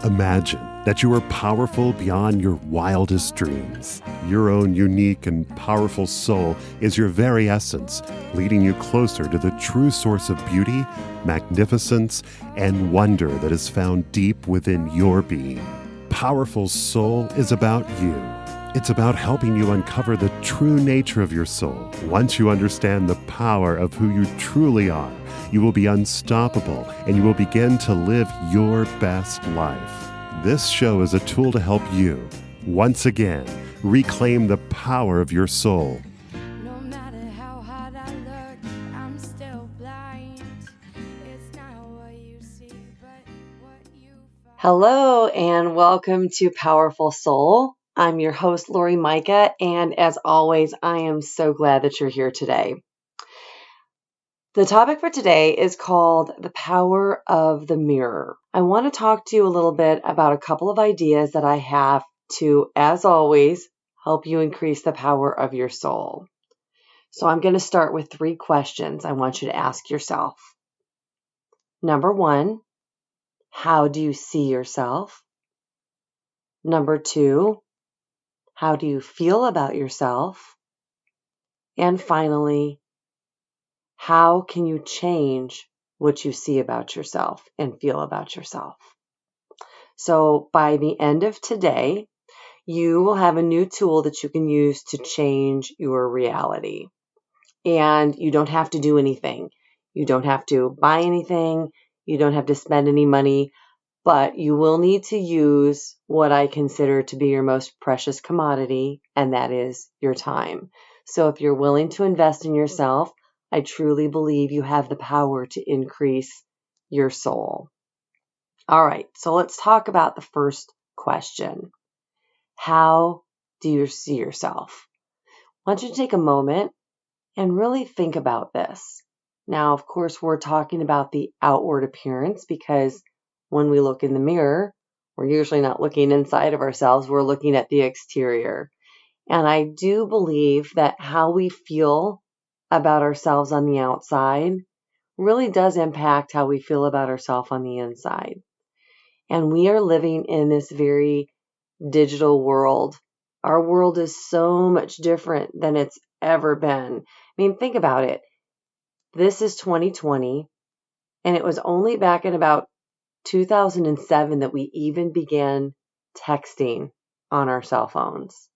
Imagine that you are powerful beyond your wildest dreams. Your own unique and powerful soul is your very essence, leading you closer to the true source of beauty, magnificence, and wonder that is found deep within your being. Powerful Soul is about you. It's about helping you uncover the true nature of your soul. Once you understand the power of who you truly are, you will be unstoppable and you will begin to live your best life. This show is a tool to help you, once again, reclaim the power of your soul. No matter how hard I look, I'm still blind. It's not what you see, but what you find. Hello and welcome to Powerful Soul. I'm your host, Laurie Majka, and as always, I am so glad that you're here today. The topic for today is called The Power of the Mirror. I want to talk to you a little bit about a couple of ideas that I have to, as always, help you increase the power of your soul. So I'm going to start with 3 questions I want you to ask yourself. Number 1, how do you see yourself? Number 2, how do you feel about yourself? And finally, how can you change what you see about yourself and feel about yourself? So by the end of today, you will have a new tool that you can use to change your reality. And you don't have to do anything. You don't have to buy anything. You don't have to spend any money. But you will need to use what I consider to be your most precious commodity, and that is your time. So if you're willing to invest in yourself, I truly believe you have the power to increase your soul. All right, so let's talk about the first question. How do you see yourself? I want you to take a moment and really think about this. Now, of course, we're talking about the outward appearance because when we look in the mirror, we're usually not looking inside of ourselves, we're looking at the exterior. And I do believe that how we feel about ourselves on the outside really does impact how we feel about ourselves on the inside. And we are living in this very digital world. Our world is so much different than it's ever been. I mean, think about it. This is 2020, and it was only back in about 2007 that we even began texting on our cell phones.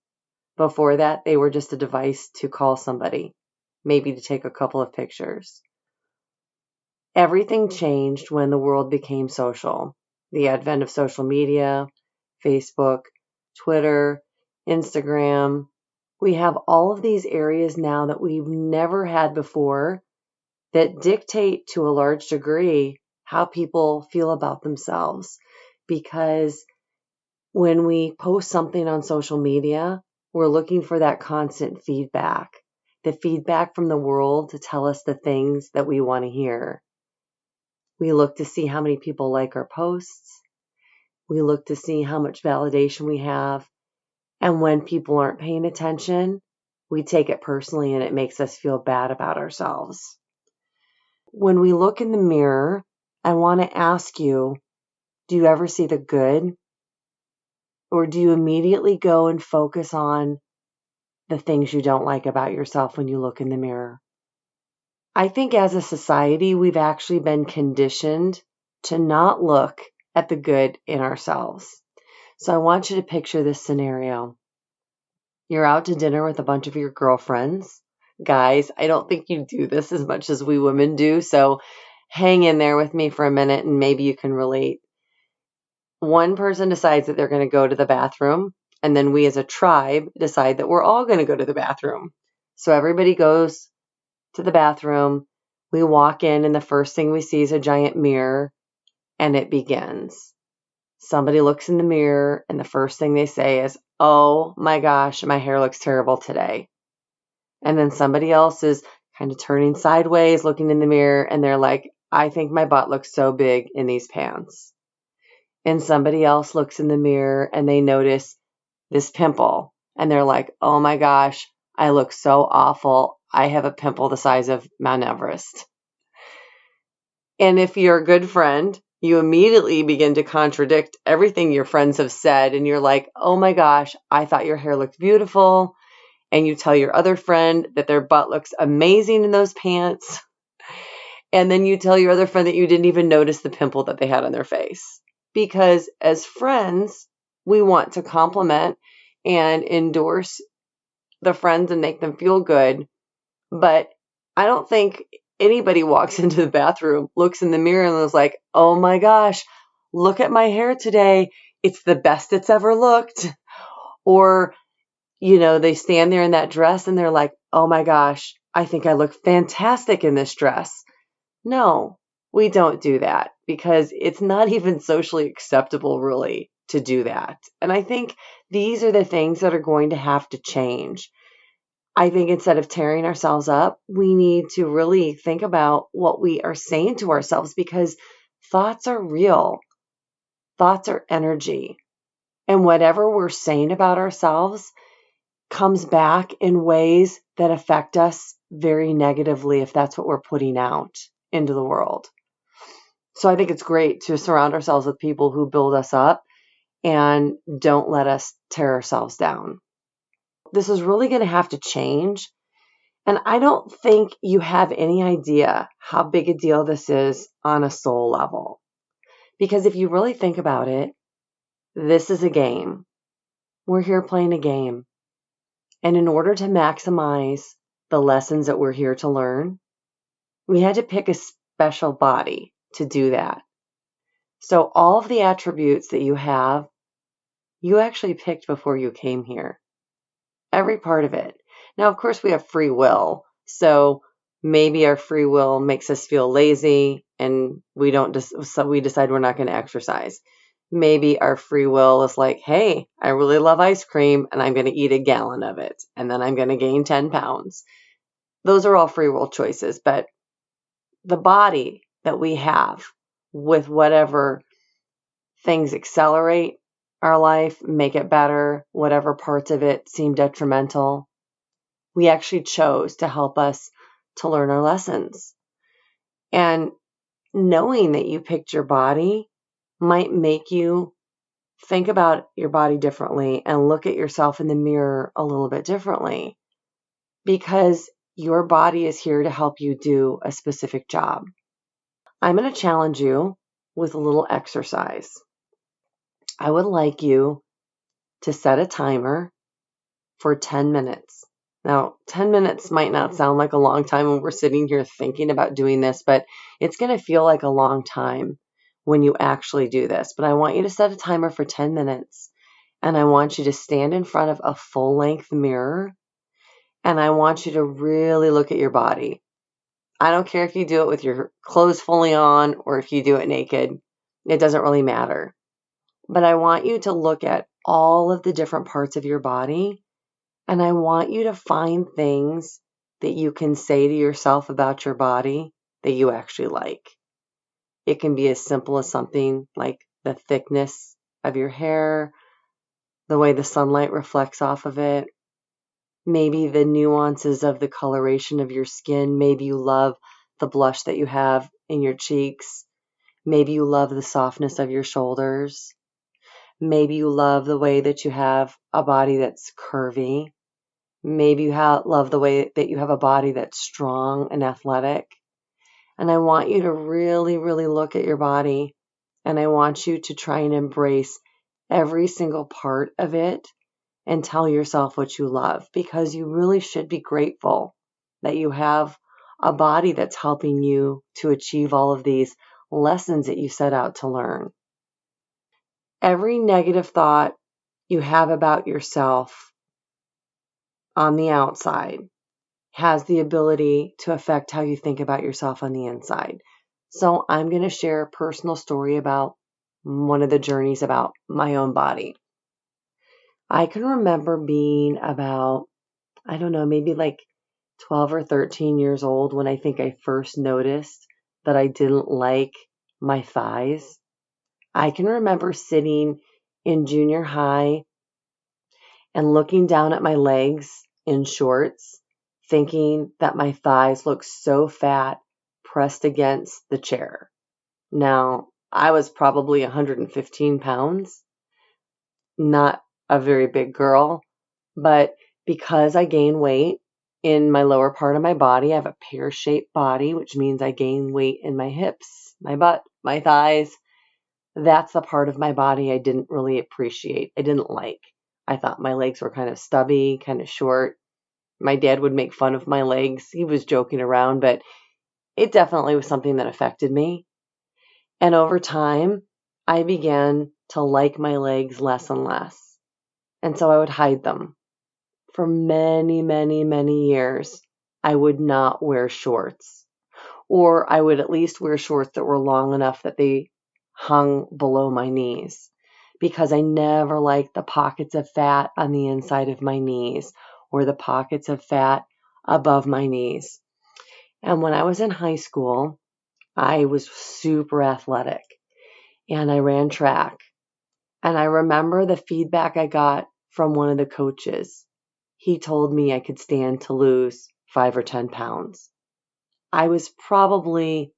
Before that, they were just a device to call somebody, maybe to take a couple of pictures. Everything changed when the world became social. The advent of social media, Facebook, Twitter, Instagram. We have all of these areas now that we've never had before that dictate to a large degree how people feel about themselves. Because when we post something on social media, we're looking for that constant feedback, the feedback from the world to tell us the things that we want to hear. We look to see how many people like our posts. We look to see how much validation we have. And when people aren't paying attention, we take it personally and it makes us feel bad about ourselves. When we look in the mirror, I want to ask you, do you ever see the good? Or do you immediately go and focus on the things you don't like about yourself when you look in the mirror? I think as a society, we've actually been conditioned to not look at the good in ourselves. So I want you to picture this scenario. You're out to dinner with a bunch of your girlfriends. Guys, I don't think you do this as much as we women do, so hang in there with me for a minute and maybe you can relate. One person decides that they're going to go to the bathroom, and then we as a tribe decide that we're all going to go to the bathroom. So everybody goes to the bathroom. We walk in, and the first thing we see is a giant mirror, and it begins. Somebody looks in the mirror, and the first thing they say is, "Oh my gosh, my hair looks terrible today." And then somebody else is kind of turning sideways, looking in the mirror, and they're like, "I think my butt looks so big in these pants." And somebody else looks in the mirror and they notice this pimple, and they're like, "Oh my gosh, I look so awful. I have a pimple the size of Mount Everest." And if you're a good friend, you immediately begin to contradict everything your friends have said. And you're like, oh my gosh, I thought your hair looked beautiful. And you tell your other friend that their butt looks amazing in those pants. And then you tell your other friend that you didn't even notice the pimple that they had on their face. Because as friends, we want to compliment and endorse the friends and make them feel good. But I don't think anybody walks into the bathroom, looks in the mirror and is like, oh my gosh, look at my hair today. It's the best it's ever looked. Or, they stand there in that dress and they're like, oh my gosh, I think I look fantastic in this dress. No, we don't do that because it's not even socially acceptable really to do that. And I think these are the things that are going to have to change. I think instead of tearing ourselves up, we need to really think about what we are saying to ourselves because thoughts are real. Thoughts are energy. And whatever we're saying about ourselves comes back in ways that affect us very negatively if that's what we're putting out into the world. So I think it's great to surround ourselves with people who build us up and don't let us tear ourselves down. This is really going to have to change. And I don't think you have any idea how big a deal this is on a soul level. Because if you really think about it, this is a game. We're here playing a game. And in order to maximize the lessons that we're here to learn, we had to pick a special body to do that. So all of the attributes that you have, you actually picked before you came here. Every part of it. Now, of course, we have free will. So maybe our free will makes us feel lazy and we decide we're not going to exercise. Maybe our free will is like, hey, I really love ice cream and I'm going to eat a gallon of it. And then I'm going to gain 10 pounds. Those are all free will choices. But the body that we have with whatever things accelerate our life, make it better, whatever parts of it seem detrimental, we actually chose to help us to learn our lessons. And knowing that you picked your body might make you think about your body differently and look at yourself in the mirror a little bit differently because your body is here to help you do a specific job. I'm going to challenge you with a little exercise. I would like you to set a timer for 10 minutes. Now, 10 minutes might not sound like a long time when we're sitting here thinking about doing this, but it's going to feel like a long time when you actually do this. But I want you to set a timer for 10 minutes, and I want you to stand in front of a full-length mirror, and I want you to really look at your body. I don't care if you do it with your clothes fully on or if you do it naked. It doesn't really matter. But I want you to look at all of the different parts of your body, and I want you to find things that you can say to yourself about your body that you actually like. It can be as simple as something like the thickness of your hair, the way the sunlight reflects off of it, maybe the nuances of the coloration of your skin. Maybe you love the blush that you have in your cheeks. Maybe you love the softness of your shoulders. Maybe you love the way that you have a body that's curvy. Maybe you love the way that you have a body that's strong and athletic. And I want you to really, really look at your body. And I want you to try and embrace every single part of it and tell yourself what you love, because you really should be grateful that you have a body that's helping you to achieve all of these lessons that you set out to learn. Every negative thought you have about yourself on the outside has the ability to affect how you think about yourself on the inside. So I'm going to share a personal story about one of the journeys about my own body. I can remember being about, maybe like 12 or 13 years old when I think I first noticed that I didn't like my thighs. I can remember sitting in junior high and looking down at my legs in shorts, thinking that my thighs looked so fat pressed against the chair. Now, I was probably 115 pounds, not a very big girl, but because I gain weight in my lower part of my body, I have a pear-shaped body, which means I gain weight in my hips, my butt, my thighs. That's the part of my body I didn't really appreciate. I didn't like. I thought my legs were kind of stubby, kind of short. My dad would make fun of my legs. He was joking around, but it definitely was something that affected me. And over time, I began to like my legs less and less. And so I would hide them. For many, many, many years, I would not wear shorts. Or I would at least wear shorts that were long enough that they hung below my knees. Because I never liked the pockets of fat on the inside of my knees or the pockets of fat above my knees. And when I was in high school, I was super athletic and I ran track. And I remember the feedback I got from one of the coaches. He told me I could stand to lose 5 or 10 pounds. I was probably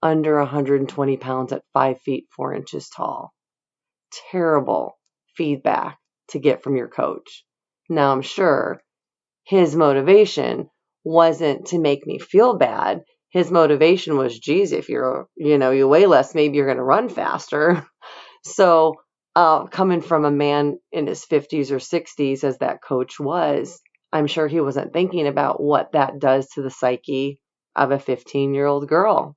under 120 pounds at 5 feet 4 inches tall. Terrible feedback to get from your coach. Now, I'm sure his motivation wasn't to make me feel bad. His motivation was, geez, if you weigh less, maybe you're going to run faster. So coming from a man in his 50s or 60s, as that coach was, I'm sure he wasn't thinking about what that does to the psyche of a 15-year-old girl.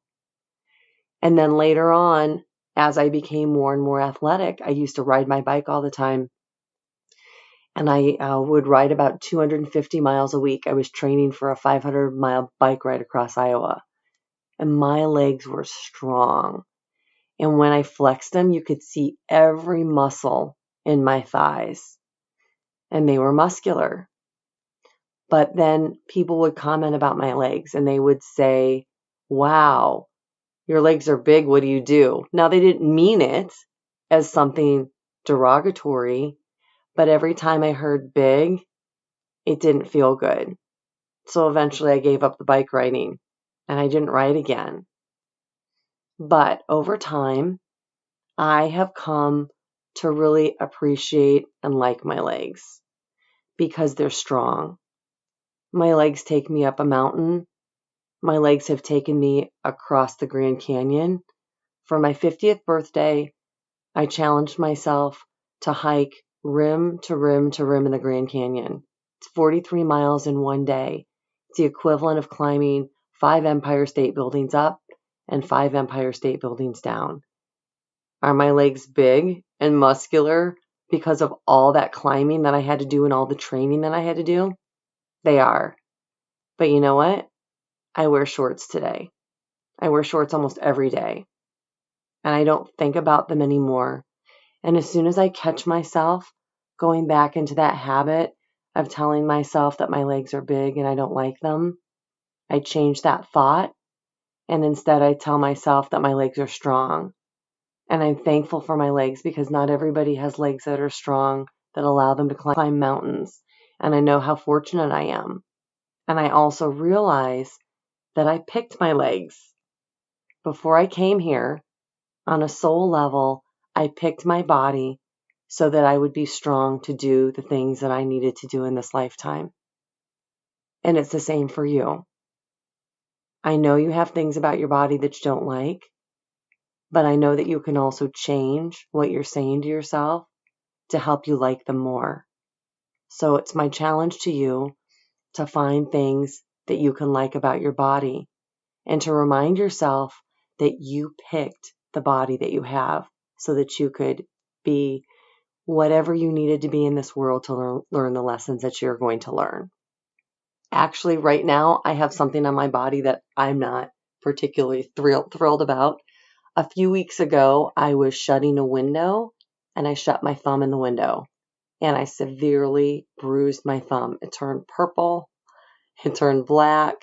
And then later on, as I became more and more athletic, I used to ride my bike all the time. And I would ride about 250 miles a week. I was training for a 500-mile bike ride across Iowa. And my legs were strong. And when I flexed them, you could see every muscle in my thighs. And they were muscular. But then people would comment about my legs and they would say, wow, your legs are big. What do you do? Now, they didn't mean it as something derogatory, but every time I heard big, it didn't feel good. So eventually I gave up the bike riding and I didn't ride again. But over time, I have come to really appreciate and like my legs because they're strong. My legs take me up a mountain. My legs have taken me across the Grand Canyon. For my 50th birthday, I challenged myself to hike rim to rim to rim in the Grand Canyon. It's 43 miles in one day. It's the equivalent of climbing 5 Empire State Buildings up and 5 Empire State Buildings down. Are my legs big and muscular because of all that climbing that I had to do and all the training that I had to do? They are. But you know what? I wear shorts today. I wear shorts almost every day. And I don't think about them anymore. And as soon as I catch myself going back into that habit of telling myself that my legs are big and I don't like them, I change that thought. And instead I tell myself that my legs are strong. And I'm thankful for my legs because not everybody has legs that are strong that allow them to climb mountains. And I know how fortunate I am. And I also realize that I picked my legs. Before I came here, on a soul level, I picked my body so that I would be strong to do the things that I needed to do in this lifetime. And it's the same for you. I know you have things about your body that you don't like, but I know that you can also change what you're saying to yourself to help you like them more. So it's my challenge to you to find things that you can like about your body and to remind yourself that you picked the body that you have so that you could be whatever you needed to be in this world to learn the lessons that you're going to learn. Actually, right now, I have something on my body that I'm not particularly thrilled about. A few weeks ago, I was shutting a window and I shut my thumb in the window and I severely bruised my thumb. It turned purple, it turned black,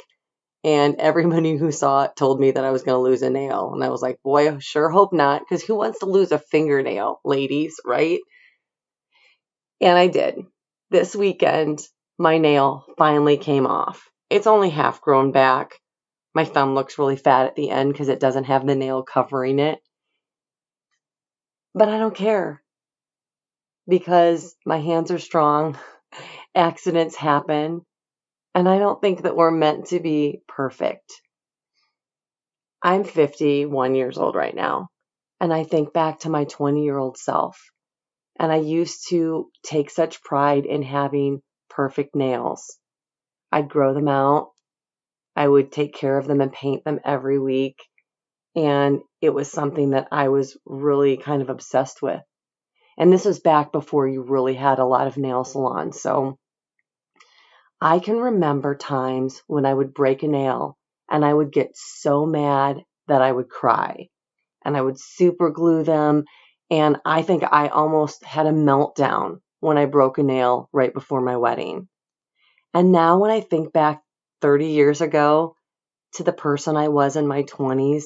and everybody who saw it told me that I was going to lose a nail. And I was like, boy, I sure hope not, because who wants to lose a fingernail, ladies, right? And I did. This weekend, my nail finally came off. It's only half grown back. My thumb looks really fat at the end because it doesn't have the nail covering it. But I don't care because my hands are strong, accidents happen, and I don't think that we're meant to be perfect. I'm 51 years old right now, and I think back to my 20-year-old self, and I used to take such pride in having perfect nails. I'd grow them out. I would take care of them and paint them every week. And it was something that I was really kind of obsessed with. And this was back before you really had a lot of nail salons. So I can remember times when I would break a nail and I would get so mad that I would cry. And I would super glue them. And I think I almost had a meltdown when I broke a nail right before my wedding. And now when I think back 30 years ago to the person I was in my 20s,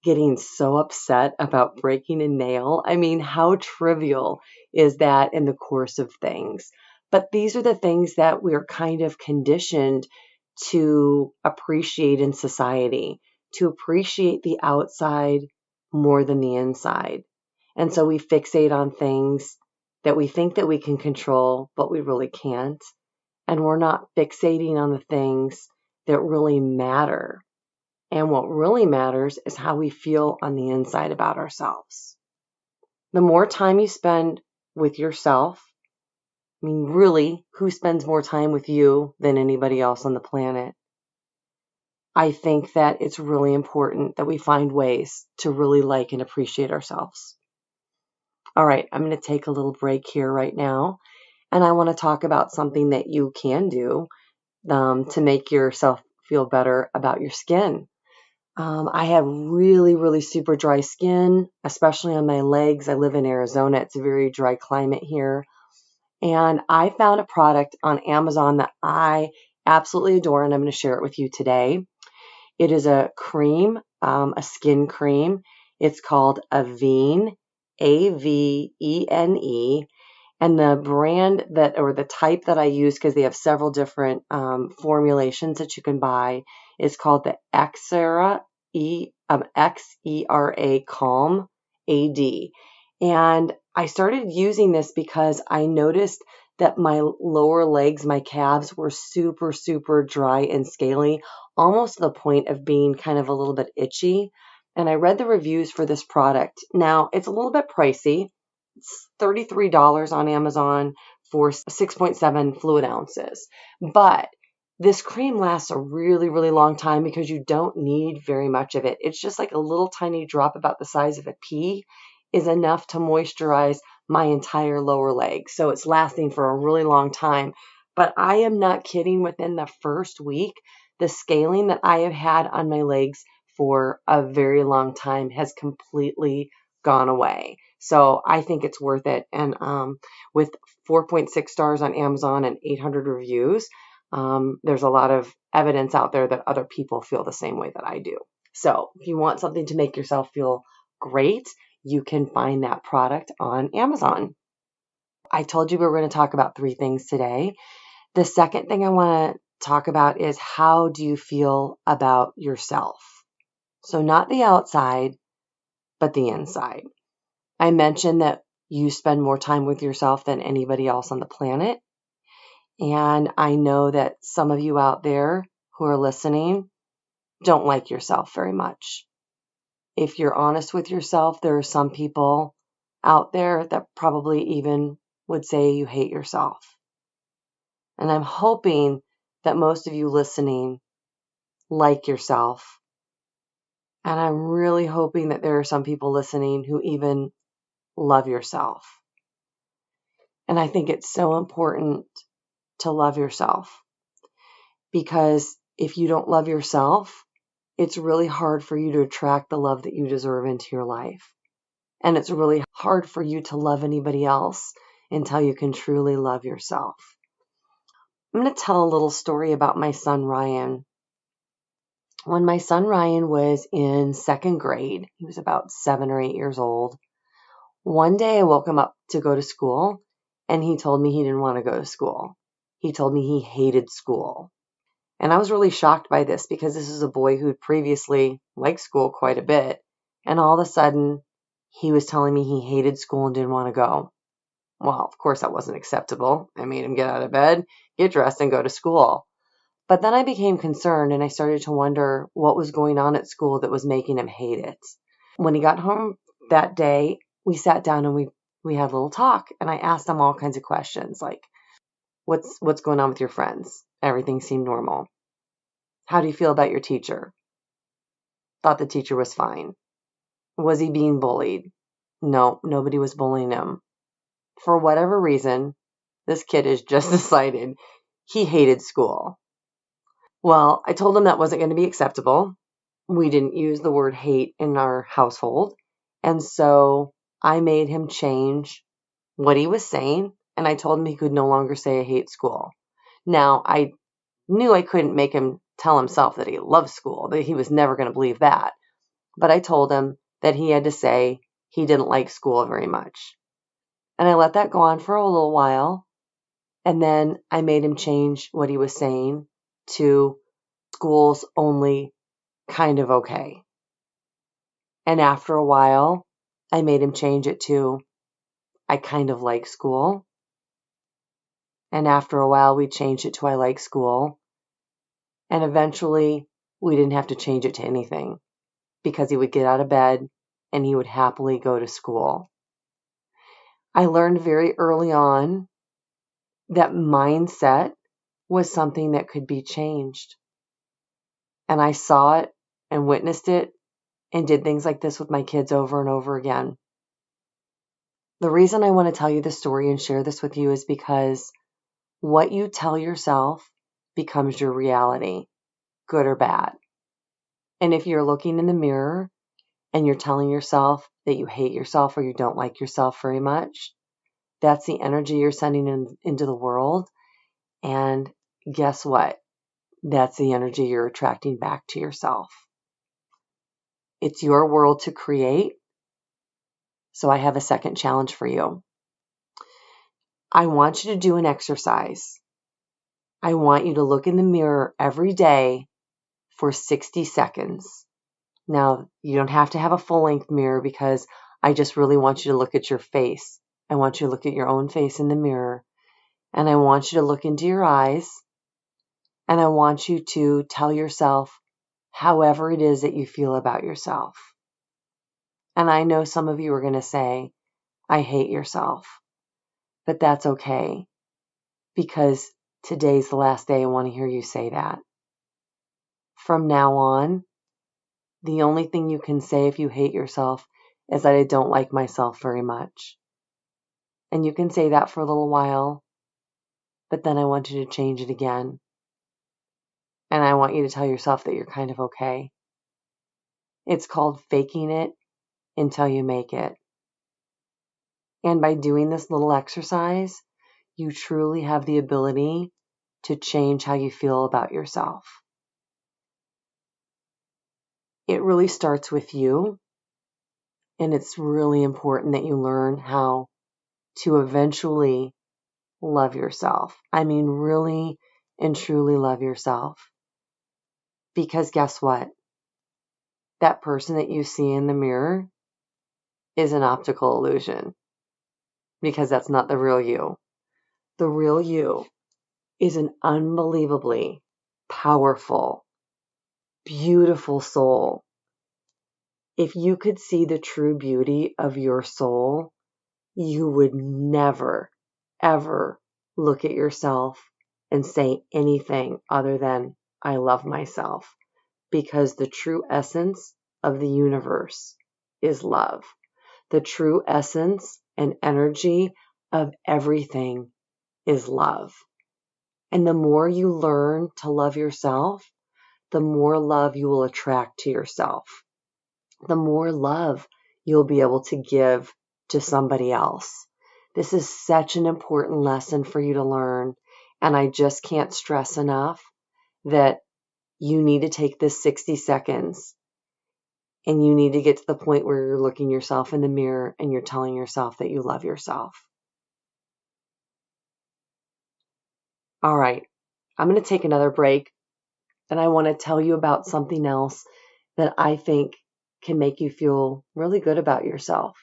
getting so upset about breaking a nail, I mean, how trivial is that in the course of things? But these are the things that we're kind of conditioned to appreciate in society, to appreciate the outside more than the inside. And so we fixate on things that we think that we can control, but we really can't. And we're not fixating on the things that really matter. And what really matters is how we feel on the inside about ourselves. The more time you spend with yourself, I mean, really, who spends more time with you than anybody else on the planet? I think that it's really important that we find ways to really like and appreciate ourselves. All right, I'm going to take a little break here right now. And I want to talk about something that you can do to make yourself feel better about your skin. I have really, really super dry skin, especially on my legs. I live in Arizona. It's a very dry climate here. And I found a product on Amazon that I absolutely adore, and I'm going to share it with you today. It is a cream, a skin cream. It's called Avene, Avene. And the brand that, or the type that I use, because they have several different formulations that you can buy, is called the Xera, Xera CalmAD. And I started using this because I noticed that my lower legs, my calves, were super, super dry and scaly, almost to the point of being kind of a little bit itchy. And I read the reviews for this product. Now, it's a little bit pricey. It's $33 on Amazon for 6.7 fluid ounces. But this cream lasts a really, really long time because you don't need very much of it. It's just like a little tiny drop about the size of a pea is enough to moisturize my entire lower leg. So it's lasting for a really long time. But I am not kidding. Within the first week, the scaling that I have had on my legs for a very long time has completely gone away. So I think it's worth it. And with 4.6 stars on Amazon and 800 reviews, there's a lot of evidence out there that other people feel the same way that I do. So if you want something to make yourself feel great, you can find that product on Amazon. I told you we were going to talk about 3 things today. The second thing I want to talk about is, how do you feel about yourself? So not the outside, but the inside. I mentioned that you spend more time with yourself than anybody else on the planet. And I know that some of you out there who are listening don't like yourself very much. If you're honest with yourself, there are some people out there that probably even would say you hate yourself. And I'm hoping that most of you listening like yourself. And I'm really hoping that there are some people listening who even love yourself. And I think it's so important to love yourself, because if you don't love yourself, it's really hard for you to attract the love that you deserve into your life. And it's really hard for you to love anybody else until you can truly love yourself. I'm going to tell a little story about my son, Ryan. When my son, Ryan, was in 2nd grade, he was about 7 or 8 years old. One day I woke him up to go to school, and he told me he didn't want to go to school. He told me he hated school. And I was really shocked by this, because this is a boy who'd previously liked school quite a bit. And all of a sudden, he was telling me he hated school and didn't want to go. Well, of course that wasn't acceptable. I made him get out of bed, get dressed, and go to school. But then I became concerned and I started to wonder what was going on at school that was making him hate it. When he got home that day, we sat down and we had a little talk, and I asked him all kinds of questions like, what's going on with your friends? Everything seemed normal. How do you feel about your teacher? Thought the teacher was fine. Was he being bullied? No, nobody was bullying him. For whatever reason, this kid has just decided he hated school. Well, I told him that wasn't going to be acceptable. We didn't use the word hate in our household. And so I made him change what he was saying, and I told him he could no longer say I hate school. Now, I knew I couldn't make him tell himself that he loved school, that he was never going to believe that. But I told him that he had to say he didn't like school very much. And I let that go on for a little while. And then I made him change what he was saying to school's only kind of okay. And after a while, I made him change it to I kind of like school. And after a while, we changed it to I like school. And eventually, we didn't have to change it to anything because he would get out of bed and he would happily go to school. I learned very early on that mindset was something that could be changed. And I saw it and witnessed it and did things like this with my kids over and over again. The reason I want to tell you this story and share this with you is because what you tell yourself becomes your reality, good or bad. And if you're looking in the mirror and you're telling yourself that you hate yourself or you don't like yourself very much, that's the energy you're sending into the world. And guess what? That's the energy you're attracting back to yourself. It's your world to create. So I have a second challenge for you. I want you to do an exercise. I want you to look in the mirror every day for 60 seconds. Now, you don't have to have a full-length mirror because I just really want you to look at your face. I want you to look at your own face in the mirror. And I want you to look into your eyes. And I want you to tell yourself however it is that you feel about yourself. And I know some of you are going to say, I hate yourself. But that's okay. Because today's the last day I want to hear you say that. From now on, the only thing you can say if you hate yourself is that I don't like myself very much. And you can say that for a little while, but then I want you to change it again. And I want you to tell yourself that you're kind of okay. It's called faking it until you make it. And by doing this little exercise, you truly have the ability to change how you feel about yourself. It really starts with you, and it's really important that you learn how to eventually love yourself. I mean, really and truly love yourself. Because guess what? That person that you see in the mirror is an optical illusion. Because that's not the real you. The real you is an unbelievably powerful, beautiful soul. If you could see the true beauty of your soul, you would never, ever look at yourself and say anything other than, I love myself. Because the true essence of the universe is love. The true essence and energy of everything is love. And the more you learn to love yourself, the more love you will attract to yourself. The more love you'll be able to give to somebody else. This is such an important lesson for you to learn. And I just can't stress enough that you need to take this 60 seconds and you need to get to the point where you're looking yourself in the mirror and you're telling yourself that you love yourself. All right, I'm going to take another break and I want to tell you about something else that I think can make you feel really good about yourself.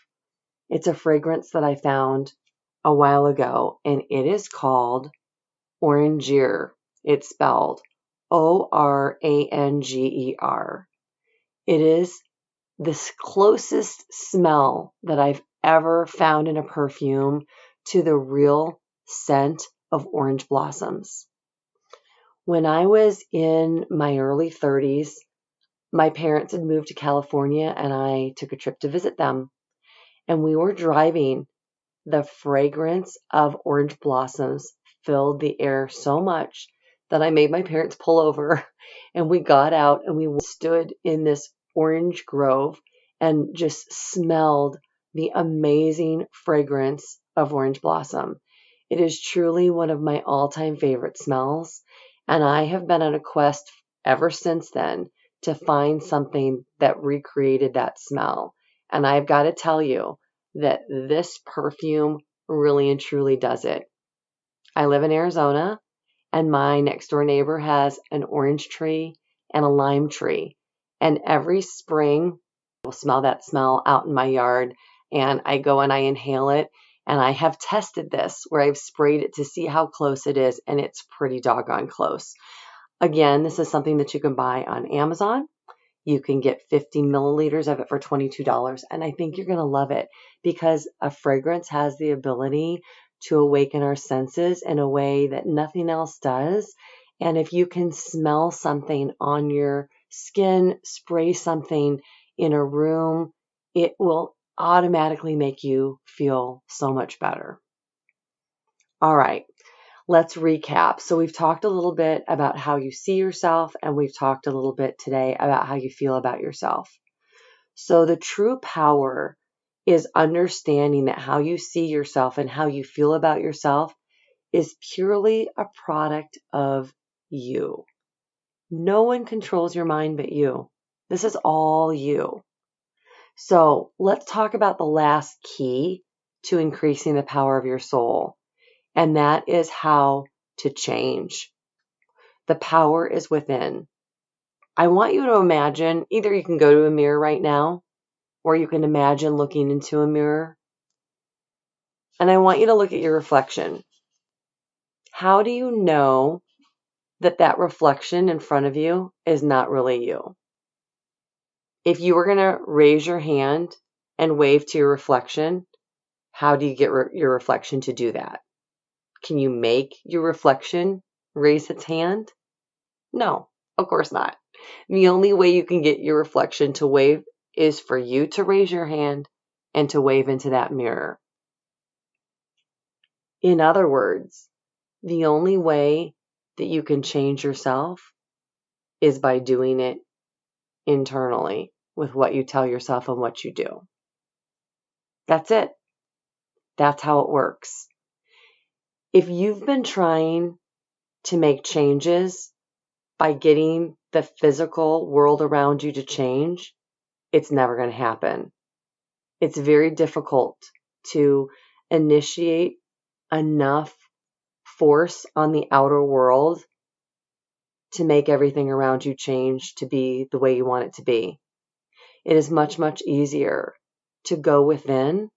It's a fragrance that I found a while ago, and it is called Oranger. It's spelled Oranger. It is the closest smell that I've ever found in a perfume to the real scent of orange blossoms. When I was in my early 30s, my parents had moved to California and I took a trip to visit them. And we were driving. The fragrance of orange blossoms filled the air so much that I made my parents pull over, and we got out and we stood in this orange grove and just smelled the amazing fragrance of orange blossom. It is truly one of my all-time favorite smells, and I have been on a quest ever since then to find something that recreated that smell. And I've got to tell you that this perfume really and truly does it. I live in Arizona, and my next door neighbor has an orange tree and a lime tree. And every spring, I will smell that smell out in my yard, and I go and I inhale it. And I have tested this where I've sprayed it to see how close it is, and it's pretty doggone close. Again, this is something that you can buy on Amazon. You can get 50 milliliters of it for $22, and I think you're going to love it because a fragrance has the ability to awaken our senses in a way that nothing else does. And if you can smell something on your skin, spray something in a room, it will automatically make you feel so much better. All right. Let's recap. So we've talked a little bit about how you see yourself, and we've talked a little bit today about how you feel about yourself. So the true power is understanding that how you see yourself and how you feel about yourself is purely a product of you. No one controls your mind but you. This is all you. So let's talk about the last key to increasing the power of your soul. And that is how to change. The power is within. I want you to imagine, either you can go to a mirror right now, or you can imagine looking into a mirror. And I want you to look at your reflection. How do you know that that reflection in front of you is not really you? If you were going to raise your hand and wave to your reflection, how do you get your reflection to do that? Can you make your reflection raise its hand? No, of course not. The only way you can get your reflection to wave is for you to raise your hand and to wave into that mirror. In other words, the only way that you can change yourself is by doing it internally with what you tell yourself and what you do. That's it. That's how it works. If you've been trying to make changes by getting the physical world around you to change, it's never going to happen. It's very difficult to initiate enough force on the outer world to make everything around you change to be the way you want it to be. It is much, much easier to go within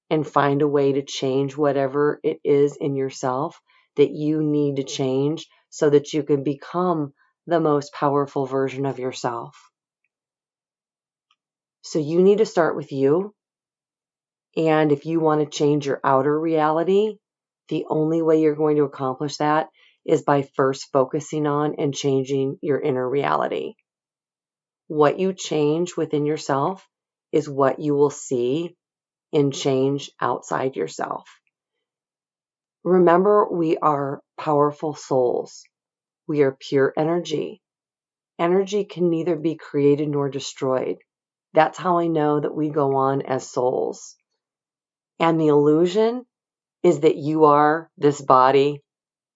and find a way to change whatever it is in yourself that you need to change so that you can become the most powerful version of yourself. So you need to start with you. And if you want to change your outer reality, the only way you're going to accomplish that is by first focusing on and changing your inner reality. What you change within yourself is what you will see in change outside yourself. Remember, we are powerful souls. We are pure energy. Energy can neither be created nor destroyed. That's how I know that we go on as souls. And the illusion is that you are this body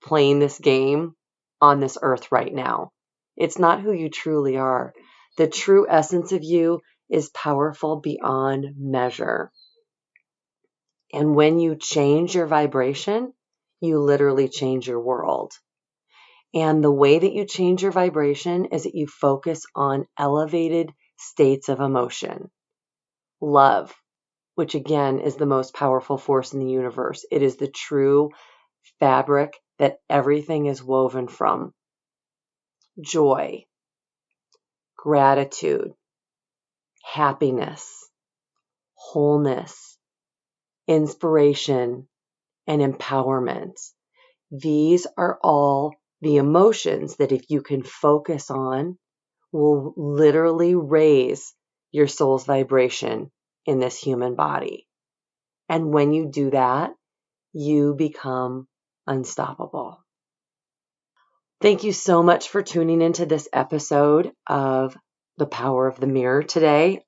playing this game on this earth right now. It's not who you truly are. The true essence of you is powerful beyond measure. And when you change your vibration, you literally change your world. And the way that you change your vibration is that you focus on elevated states of emotion. Love, which again is the most powerful force in the universe. It is the true fabric that everything is woven from. Joy, gratitude, happiness, wholeness, inspiration, and empowerment. These are all the emotions that if you can focus on will literally raise your soul's vibration in this human body. And when you do that, you become unstoppable. Thank you so much for tuning into this episode of The Power of the Mirror today.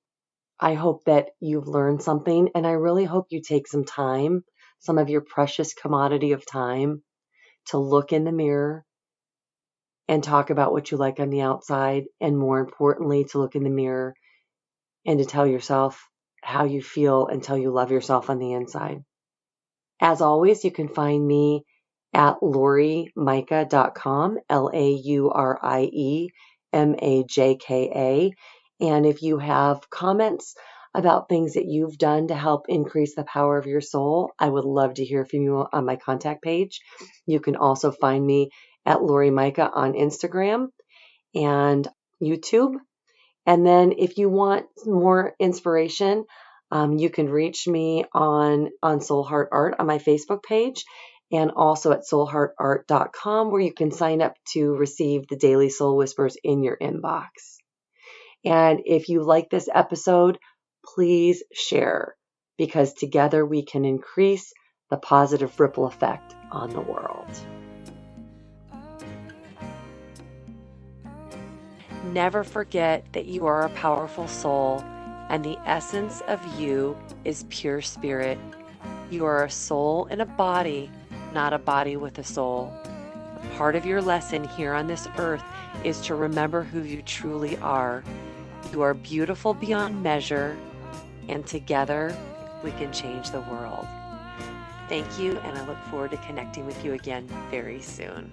I hope that you've learned something, and I really hope you take some time, some of your precious commodity of time, to look in the mirror and talk about what you like on the outside, and more importantly, to look in the mirror and to tell yourself how you feel until you love yourself on the inside. As always, you can find me at lauriemajka.com, LaurieMajka. And if you have comments about things that you've done to help increase the power of your soul, I would love to hear from you on my contact page. You can also find me at Laurie Majka on Instagram and YouTube. And then if you want more inspiration, you can reach me on Soul Heart Art on my Facebook page, and also at soulheartart.com, where you can sign up to receive the daily soul whispers in your inbox. And if you like this episode, please share, because together we can increase the positive ripple effect on the world. Never forget that you are a powerful soul, and the essence of you is pure spirit. You are a soul in a body, not a body with a soul. Part of your lesson here on this earth is to remember who you truly are. You are beautiful beyond measure, and together we can change the world. Thank you, and I look forward to connecting with you again very soon.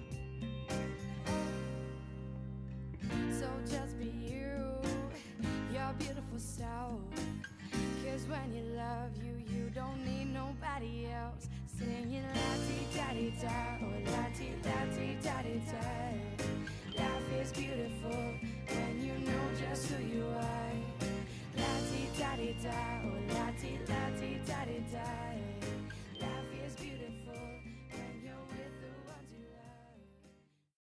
So just be you, your beautiful self. 'Cause when you love you, you don't need nobody else. Singing la-ti-da-di-da, oh la-ti-da-ti-da-di-da.